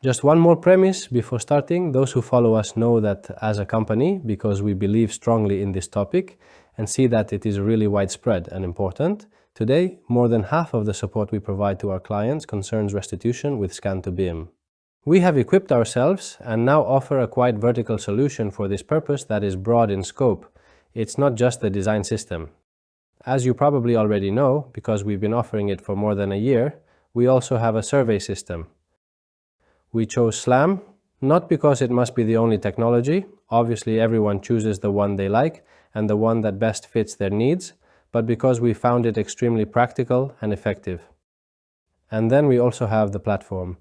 Just one more premise before starting. Those who follow us know that as a company, because we believe strongly in this topic and see that it is really widespread and important, today more than half of the support we provide to our clients concerns restitution with Scan to BIM. We have equipped ourselves and now offer a quite vertical solution for this purpose that is broad in scope. It's not just the design system. As you probably already know, because we've been offering it for more than a year, we also have a survey system. We chose SLAM, not because it must be the only technology, obviously everyone chooses the one they like and the one that best fits their needs, but because we found it extremely practical and effective. And then we also have the platform.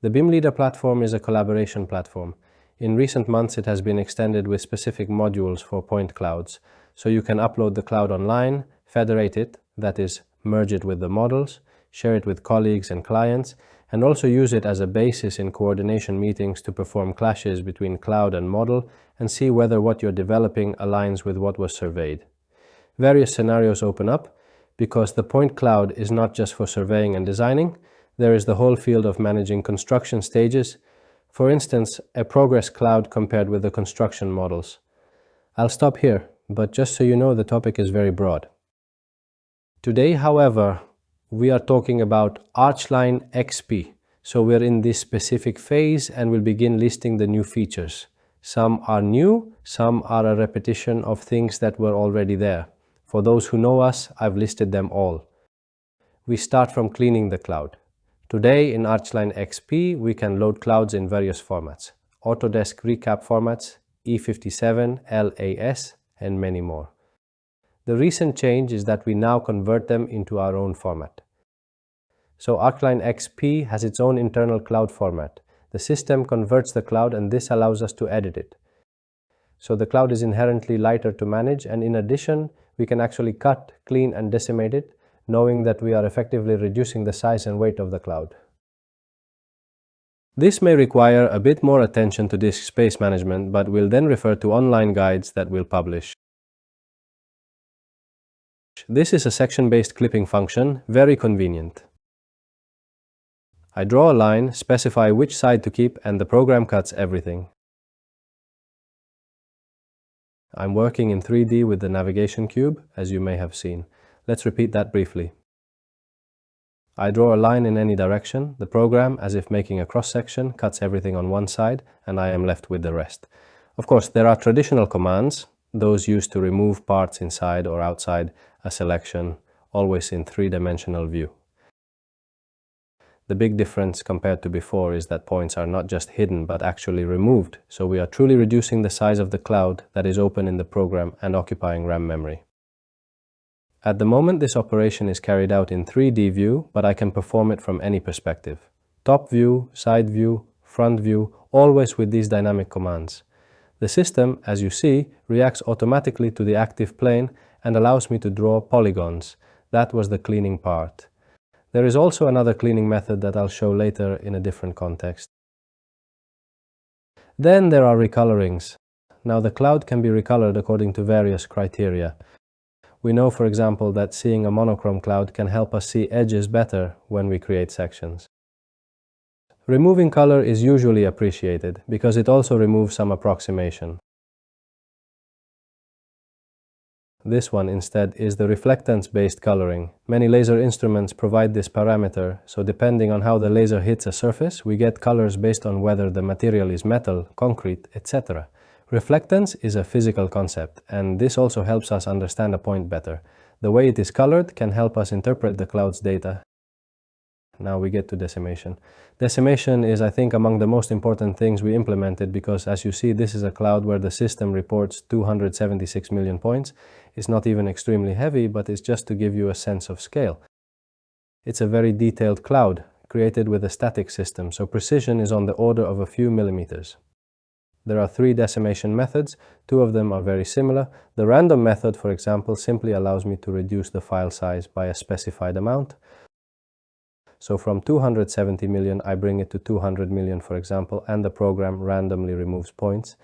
The BIM Leader platform is a collaboration platform. In recent months it has been extended with specific modules for point clouds, so you can upload the cloud online, federate it, that is, merge it with the models, share it with colleagues and clients, and also use it as a basis in coordination meetings to perform clashes between cloud and model and see whether what you're developing aligns with what was surveyed. Various scenarios open up, because the point cloud is not just for surveying and designing, there is the whole field of managing construction stages, for instance, a progress cloud compared with the construction models. I'll stop here, but just so you know, the topic is very broad. Today, however, we are talking about ARCHLine.XP, so we're in this specific phase and we'll begin listing the new features. Some are new, some are a repetition of things that were already there. For those who know us, I've listed them all. We start from cleaning the cloud. Today in ARCHLine.XP we can load clouds in various formats. Autodesk recap formats, E57, LAS, and many more. The recent change is that we now convert them into our own format. So ARCHLine.XP has its own internal cloud format. The system converts the cloud and this allows us to edit it. So the cloud is inherently lighter to manage, and in addition we can actually cut, clean and decimate it, knowing that we are effectively reducing the size and weight of the cloud. This may require a bit more attention to disk space management, but we'll then refer to online guides that we'll publish. This is a section-based clipping function, very convenient. I draw a line, specify which side to keep, and the program cuts everything. I'm working in 3D with the navigation cube, as you may have seen. Let's repeat that briefly. I draw a line in any direction. The program, as if making a cross-section, cuts everything on one side, and I am left with the rest. Of course, there are traditional commands, those used to remove parts inside or outside a selection, always in three-dimensional view. The big difference compared to before is that points are not just hidden but actually removed, so we are truly reducing the size of the cloud that is open in the program and occupying RAM memory. At the moment this operation is carried out in 3D view, but I can perform it from any perspective. Top view, side view, front view, always with these dynamic commands. The system, as you see, reacts automatically to the active plane and allows me to draw polygons. That was the cleaning part. There is also another cleaning method that I'll show later in a different context. Then there are recolorings. Now the cloud can be recolored according to various criteria. We know, for example, that seeing a monochrome cloud can help us see edges better when we create sections. Removing color is usually appreciated because it also removes some approximation. This one instead is the reflectance-based coloring. Many laser instruments provide this parameter, so depending on how the laser hits a surface, we get colors based on whether the material is metal, concrete, etc. Reflectance is a physical concept, and this also helps us understand a point better. The way it is colored can help us interpret the cloud's data. Now we get to decimation. Decimation is, I think, among the most important things we implemented because, as you see, this is a cloud where the system reports 276 million points. It's not even extremely heavy, but it's just to give you a sense of scale. It's a very detailed cloud, created with a static system, so precision is on the order of a few millimeters. There are 3 decimation methods. 2 of them are very similar. The random method, for example, simply allows me to reduce the file size by a specified amount. So from 270 million, I bring it to 200 million, for example, and the program randomly removes points.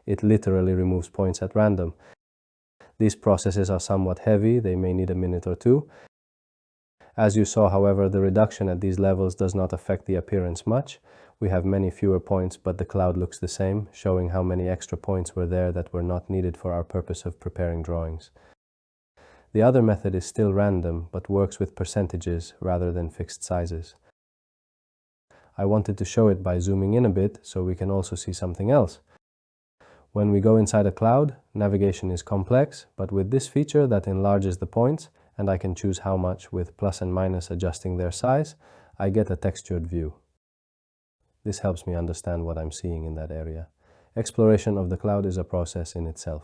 It literally removes points at random. These processes are somewhat heavy, they may need a minute or two. As you saw, however, the reduction at these levels does not affect the appearance much. We have many fewer points, but the cloud looks the same, showing how many extra points were there that were not needed for our purpose of preparing drawings. The other method is still random, but works with percentages rather than fixed sizes. I wanted to show it by zooming in a bit so we can also see something else. When we go inside a cloud, navigation is complex, but with this feature that enlarges the points, and I can choose how much with plus and minus adjusting their size, I get a textured view. This helps me understand what I'm seeing in that area. Exploration of the cloud is a process in itself.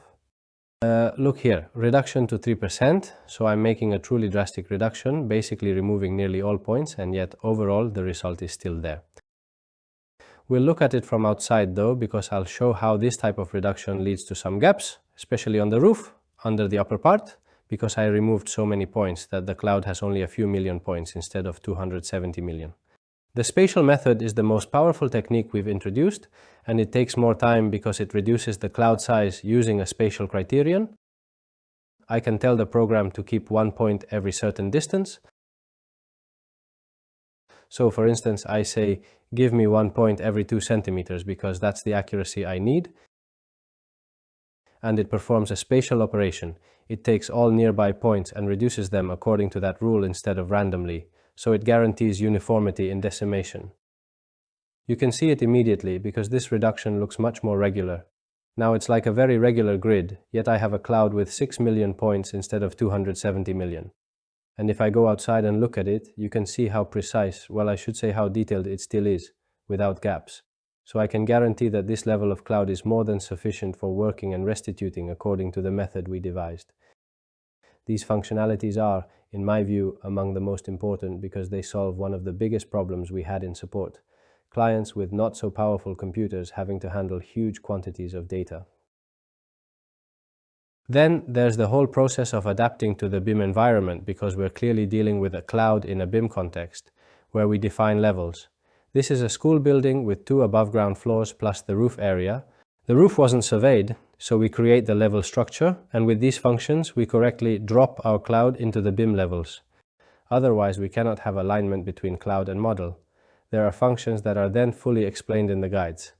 Look here, reduction to 3%, so I'm making a truly drastic reduction, basically removing nearly all points, and yet overall the result is still there. We'll look at it from outside though, because I'll show how this type of reduction leads to some gaps, especially on the roof, under the upper part, because I removed so many points that the cloud has only a few million points instead of 270 million. The spatial method is the most powerful technique we've introduced, and it takes more time because it reduces the cloud size using a spatial criterion. I can tell the program to keep 1 point every certain distance. So for instance, I say, give me 1 point every 2 centimeters because that's the accuracy I need. And it performs a spatial operation. It takes all nearby points and reduces them according to that rule instead of randomly. So it guarantees uniformity in decimation. You can see it immediately because this reduction looks much more regular. Now it's like a very regular grid, yet I have a cloud with 6 million points instead of 270 million. And if I go outside and look at it, you can see how precise, well, I should say how detailed it still is, without gaps. So I can guarantee that this level of cloud is more than sufficient for working and restituting according to the method we devised. These functionalities are, in my view, among the most important because they solve one of the biggest problems we had in support: clients with not so powerful computers having to handle huge quantities of data. Then there's the whole process of adapting to the BIM environment because we're clearly dealing with a cloud in a BIM context, where we define levels. This is a school building with 2 above-ground floors plus the roof area. The roof wasn't surveyed, so we create the level structure, and with these functions we correctly drop our cloud into the BIM levels. Otherwise we cannot have alignment between cloud and model. There are functions that are then fully explained in the guides.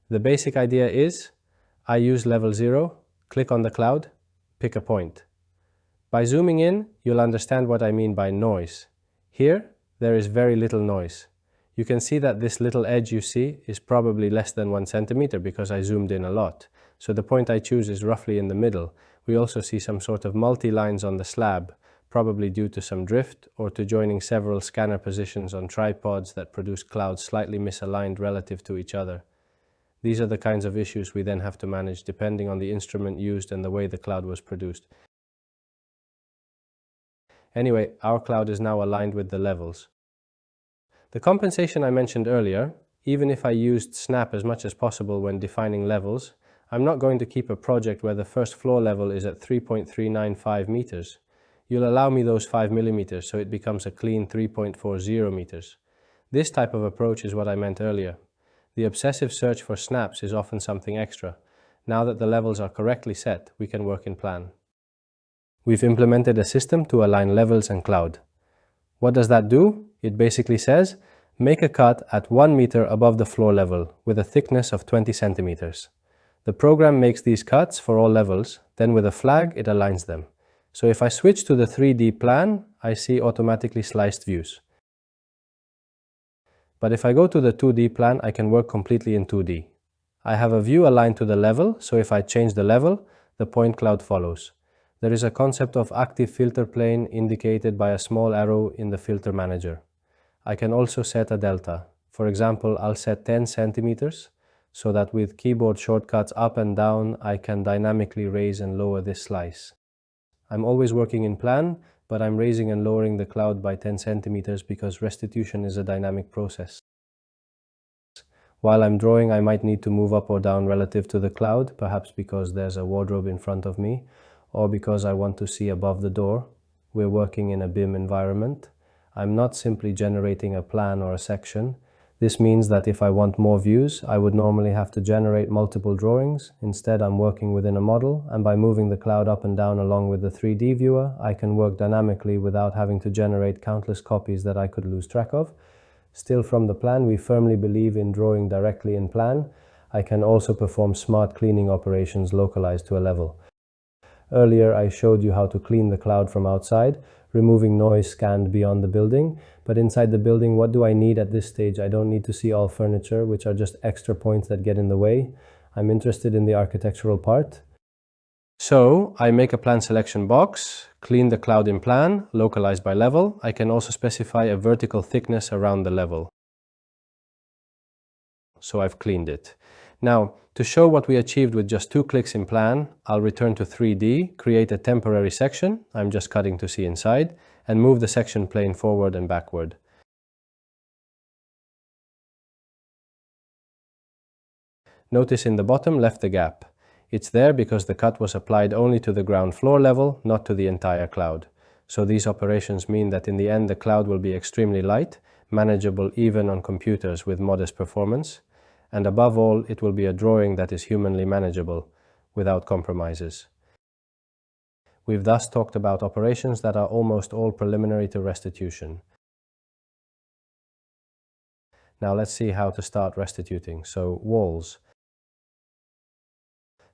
The basic idea is, I use level 0, click on the cloud, pick a point. By zooming in, you'll understand what I mean by noise. Here, there is very little noise. You can see that this little edge you see is probably less than 1 centimeter because I zoomed in a lot. So the point I choose is roughly in the middle. We also see some sort of multi-lines on the slab, probably due to some drift or to joining several scanner positions on tripods that produce clouds slightly misaligned relative to each other. These are the kinds of issues we then have to manage depending on the instrument used and the way the cloud was produced. Anyway, our cloud is now aligned with the levels. The compensation I mentioned earlier, even if I used snap as much as possible when defining levels, I'm not going to keep a project where the first floor level is at 3.395 meters. You'll allow me those 5 millimeters so it becomes a clean 3.40 meters. This type of approach is what I meant earlier. The obsessive search for snaps is often something extra. Now that the levels are correctly set, we can work in plan. We've implemented a system to align levels and cloud. What does that do? It basically says, make a cut at 1 meter above the floor level with a thickness of 20 centimeters. The program makes these cuts for all levels, then with a flag it aligns them. So if I switch to the 3D plan, I see automatically sliced views. But if I go to the 2D plan, I can work completely in 2D. I have a view aligned to the level, so if I change the level, the point cloud follows. There is a concept of active filter plane indicated by a small arrow in the filter manager. I can also set a delta. For example, I'll set 10 centimeters so that with keyboard shortcuts up and down, I can dynamically raise and lower this slice. I'm always working in plan, but I'm raising and lowering the cloud by 10 centimeters because restitution is a dynamic process. While I'm drawing, I might need to move up or down relative to the cloud, perhaps because there's a wardrobe in front of me, or because I want to see above the door. We're working in a BIM environment. I'm not simply generating a plan or a section. This means that if I want more views, I would normally have to generate multiple drawings. Instead, I'm working within a model, and by moving the cloud up and down along with the 3D viewer, I can work dynamically without having to generate countless copies that I could lose track of. Still from the plan, we firmly believe in drawing directly in plan. I can also perform smart cleaning operations localized to a level. Earlier I showed you how to clean the cloud from outside, removing noise scanned beyond the building. But inside the building, what do I need at this stage? I don't need to see all furniture, which are just extra points that get in the way. I'm interested in the architectural part. So I make a plan selection box, clean the cloud in plan, localized by level. I can also specify a vertical thickness around the level. So I've cleaned it. Now, to show what we achieved with just 2 clicks in plan, I'll return to 3D, create a temporary section, I'm just cutting to see inside, and move the section plane forward and backward. Notice in the bottom left the gap. It's there because the cut was applied only to the ground floor level, not to the entire cloud. So these operations mean that in the end the cloud will be extremely light, manageable even on computers with modest performance. And above all, it will be a drawing that is humanly manageable, without compromises. We've thus talked about operations that are almost all preliminary to restitution. Now let's see how to start restituting. So walls.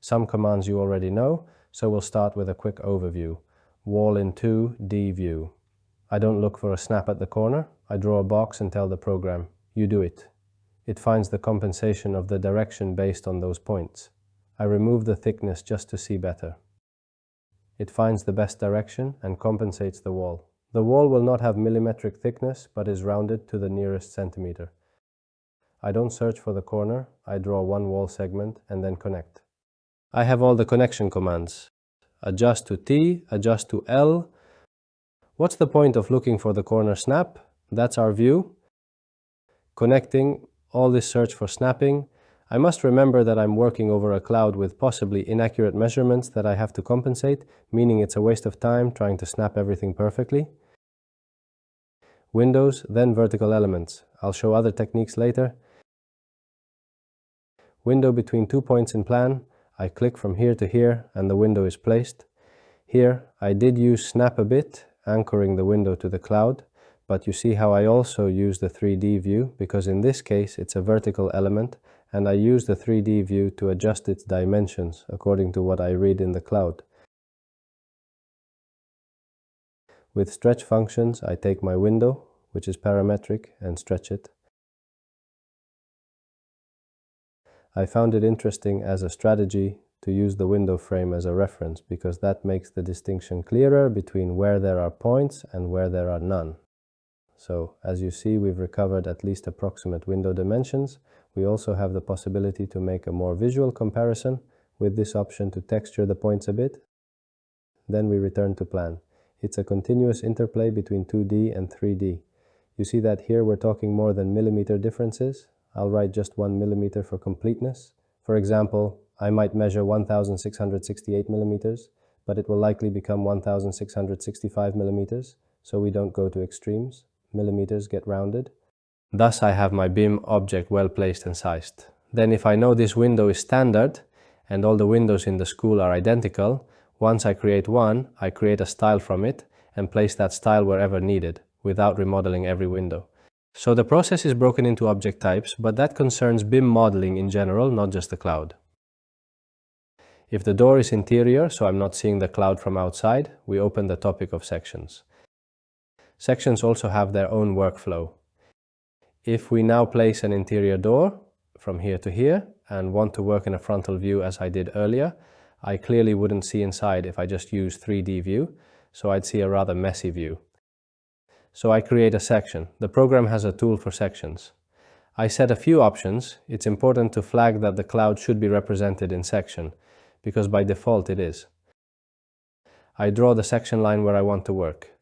Some commands you already know, so we'll start with a quick overview. Wall in 2D view. I don't look for a snap at the corner, I draw a box and tell the program, you do it. It finds the compensation of the direction based on those points. I remove the thickness just to see better. It finds the best direction and compensates the wall. The wall will not have millimetric thickness, but is rounded to the nearest centimeter. I don't search for the corner, I draw one wall segment and then connect. I have all the connection commands. Adjust to T, adjust to L. What's the point of looking for the corner snap? That's our view. Connecting, all this search for snapping. I must remember that I'm working over a cloud with possibly inaccurate measurements that I have to compensate, meaning it's a waste of time trying to snap everything perfectly. Windows, then vertical elements. I'll show other techniques later. Window between 2 points in plan. I click from here to here and the window is placed. Here I did use snap a bit, anchoring the window to the cloud, but you see how I also use the 3D view because in this case it's a vertical element and I use the 3D view to adjust its dimensions according to what I read in the cloud. With stretch functions I take my window, which is parametric, and stretch it. I found it interesting as a strategy to use the window frame as a reference because that makes the distinction clearer between where there are points and where there are none. So, as you see, we've recovered at least approximate window dimensions. We also have the possibility to make a more visual comparison with this option to texture the points a bit. Then we return to plan. It's a continuous interplay between 2D and 3D. You see that here we're talking more than millimeter differences. I'll write just 1 millimeter for completeness. For example, I might measure 1668 millimeters, but it will likely become 1665 millimeters, so we don't go to extremes. Millimeters get rounded. Thus I have my BIM object well placed and sized. Then if I know this window is standard, and all the windows in the school are identical, once I create one, I create a style from it, and place that style wherever needed, without remodeling every window. So the process is broken into object types, but that concerns BIM modeling in general, not just the cloud. If the door is interior, so I'm not seeing the cloud from outside, we open the topic of sections. Sections also have their own workflow. If we now place an interior door from here to here and want to work in a frontal view as I did earlier, I clearly wouldn't see inside if I just use 3D view, so I'd see a rather messy view. So I create a section. The program has a tool for sections. I set a few options. It's important to flag that the cloud should be represented in section, because by default it is. I draw the section line where I want to work.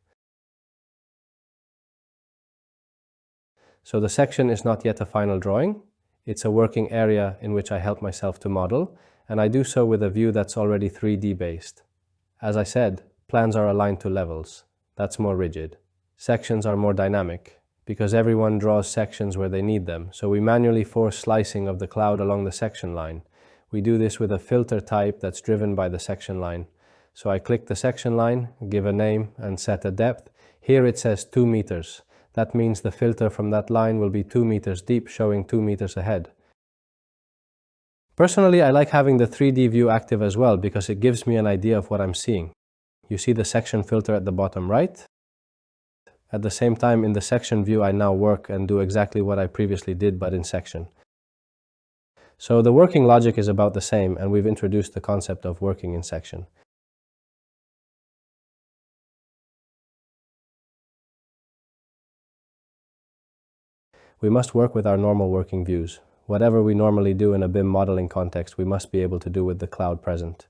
So the section is not yet a final drawing. It's a working area in which I help myself to model, and I do so with a view that's already 3D based. As I said, plans are aligned to levels. That's more rigid. Sections are more dynamic, because everyone draws sections where they need them, so we manually force slicing of the cloud along the section line. We do this with a filter type that's driven by the section line. So I click the section line, give a name, and set a depth. Here it says 2 meters. that means the filter from that line will be 2 meters deep, showing 2 meters ahead. Personally, I like having the 3D view active as well because it gives me an idea of what I'm seeing. You see the section filter at the bottom right. At the same time, in the section view, I now work and do exactly what I previously did, but in section. So the working logic is about the same, and we've introduced the concept of working in section. We must work with our normal working views. Whatever we normally do in a BIM modeling context, we must be able to do with the cloud present.